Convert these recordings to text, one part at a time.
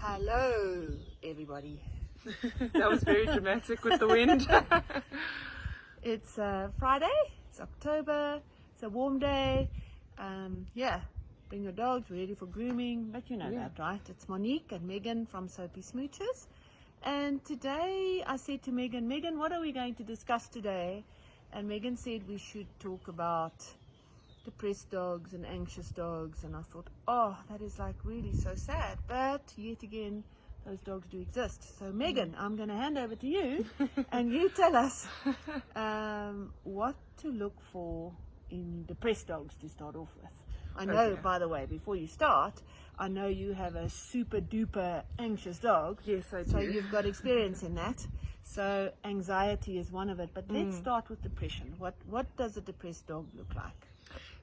Hello, everybody. That was very dramatic with the wind. It's Friday, it's October, it's a warm day. Bring your dogs, we're ready for grooming, but you know that, right? It's Monique and Megan from Soapy Smooches. And today I said to Megan, what are we going to discuss today? And Megan said we should talk about depressed dogs and anxious dogs. And I thought, oh, that is like really so sad. But yet again, those dogs do exist. So Megan, I'm going to hand over to you and you tell us what to look for in depressed dogs to start off with. I know, Okay. by the way, before you start, I know you have a super duper anxious dog. Yes, I do. So you've got experience in that. So anxiety is one of it. But let's start with depression. What does a depressed dog look like?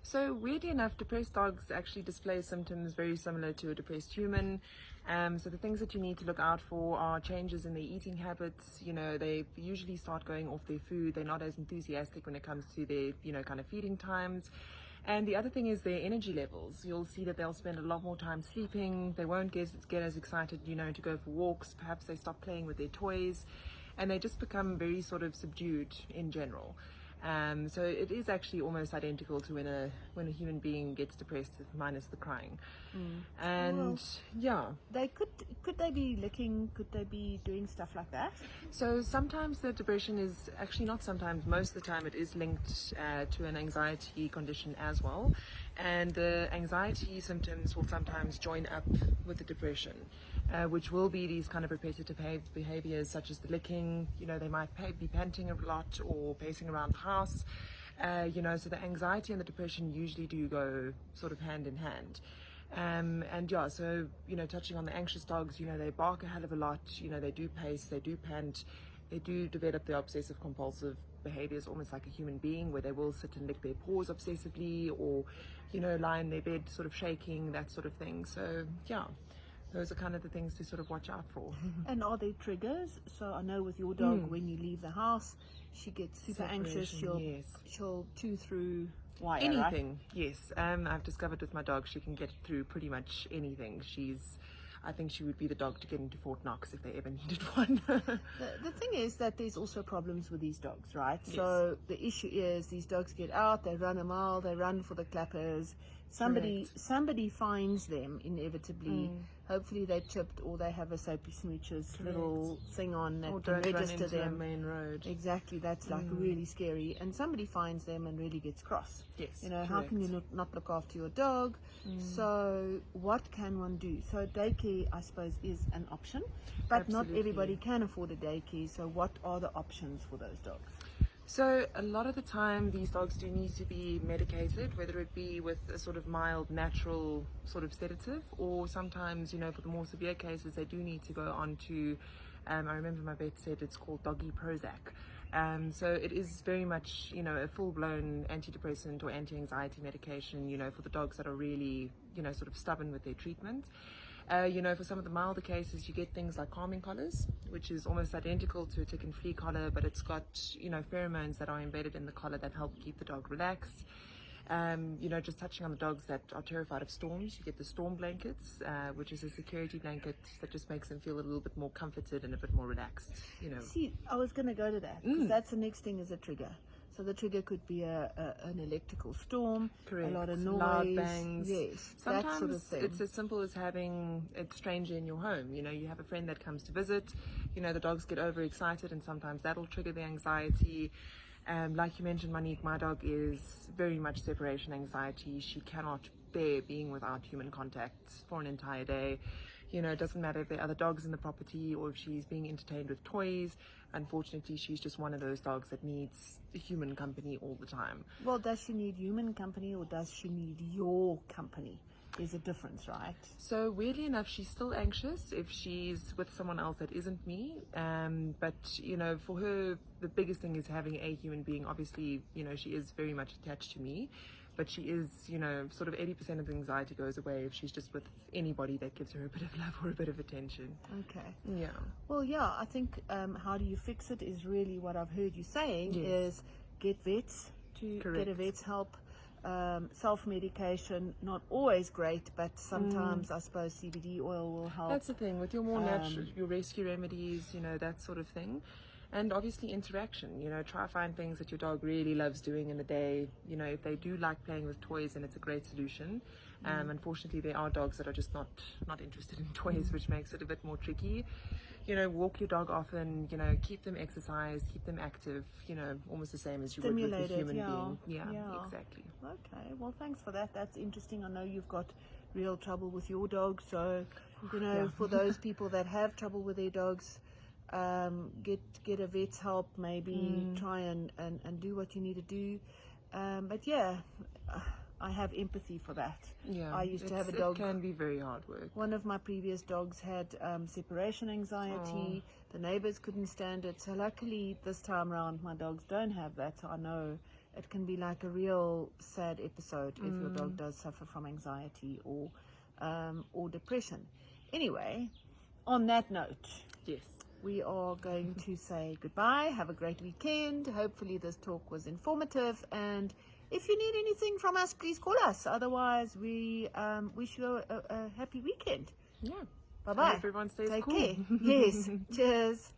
So weirdly enough, depressed dogs actually display symptoms very similar to a depressed human. So the things that you need to look out for are changes in their eating habits. You know, they usually start going off their food. They're not as enthusiastic when it comes to their, kind of feeding times. And the other thing is their energy levels. You'll see that they'll spend a lot more time sleeping. They won't get as excited, to go for walks. Perhaps they stop playing with their toys. And they just become very sort of subdued in general. So it is actually almost identical to when a human being gets depressed, minus the crying. And They could they be licking? Could they be doing stuff like that? so sometimes the depression is actually not sometimes, most of the time it is linked to an anxiety condition as well. And the anxiety symptoms will sometimes join up with the depression, which will be these kind of repetitive behaviors such as the licking. They might be panting a lot or pacing around the house. So the anxiety and the depression usually do go sort of hand in hand. Touching on the anxious dogs, they bark a hell of a lot. They do pace, they do pant, they do develop their obsessive compulsive behaviors almost like a human being, where they will sit and lick their paws obsessively, or lie in their bed sort of shaking, that sort of thing. So those are kind of the things to sort of watch out for. And are there triggers? So I know with your dog, when you leave the house, she gets super anxious. She'll chew through wire, Anything, yes. I've discovered with my dog, she can get through pretty much anything. I think she would be the dog to get into Fort Knox if they ever needed one. The thing is that there's also problems with these dogs, right? Yes. So the issue is these dogs get out, they run a mile, they run for the clappers. Somebody finds them inevitably. Hopefully they're chipped, or they have a Soapy Smooches little thing on that Or can don't register run into them. the main road. Exactly, that's like really scary. And somebody finds them and really gets cross. Yes, how can you not look after your dog? So what can one do? So daycare, I suppose, is an option, but Absolutely. not everybody can afford a daycare. So what are the options for those dogs? So a lot of the time these dogs do need to be medicated, whether it be with a sort of mild natural sort of sedative, or sometimes, for the more severe cases, they do need to go on to, I remember my vet said it's called doggy Prozac. So it is very much, a full-blown antidepressant or anti-anxiety medication, for the dogs that are really, sort of stubborn with their treatment. For some of the milder cases, you get things like calming collars, which is almost identical to a tick and flea collar, but it's got, pheromones that are embedded in the collar that help keep the dog relaxed. Just touching on the dogs that are terrified of storms, you get the storm blankets, which is a security blanket that just makes them feel a little bit more comforted and a bit more relaxed. See, I was going to go to that, because that's the next thing, is a trigger. So the trigger could be an electrical storm, Correct. a lot of noise, loud bangs. yes, Sometimes that sort of thing. it's as simple as having a stranger in your home. You have a friend that comes to visit. The dogs get overexcited, and sometimes that'll trigger the anxiety. Like you mentioned, Monique, my dog is very much separation anxiety. She cannot bear being without human contact for an entire day. It doesn't matter if there are other dogs in the property or if she's being entertained with toys. Unfortunately, she's just one of those dogs that needs human company all the time. Well, does she need human company, or does she need your company? There's a difference, right? So weirdly enough, she's still anxious if she's with someone else that isn't me. But for her, the biggest thing is having a human being. Obviously, she is very much attached to me, but she is, sort of 80% of the anxiety goes away if she's just with anybody that gives her a bit of love or a bit of attention. Okay. Yeah. Well, yeah, I think how do you fix it is really what I've heard you saying, Yes. is get vets to Correct. get a vet's help. self-medication, not always great, but sometimes I suppose CBD oil will help. That's the thing with your more natural, your rescue remedies, you know, that sort of thing. And obviously interaction, you know, try find things that your dog really loves doing in the day. You know, if they do like playing with toys, then it's a great solution. Unfortunately, there are dogs that are just not interested in toys, which makes it a bit more tricky. You know, walk your dog often, you know, keep them exercised, keep them active, you know, almost the same as you would with a human being. Yeah, exactly. Okay, well, thanks for that. That's interesting. I know you've got real trouble with your dog, so, you know, for those people that have trouble with their dogs, get a vet's help, maybe try and do what you need to do. But yeah, I have empathy for that. Yeah, I used to have a dog. It can be very hard work. One of my previous dogs had separation anxiety. The neighbors couldn't stand it. So luckily this time around my dogs don't have that. So I know it can be like a real sad episode if your dog does suffer from anxiety or depression. Anyway, on that note, Yes. we are going to say goodbye. Have a great weekend. Hopefully this talk was informative, and if you need anything from us, please call us. Otherwise, we wish you a happy weekend. Yeah. Bye-bye. Hope everyone stays Take cool. care. Yes. Cheers.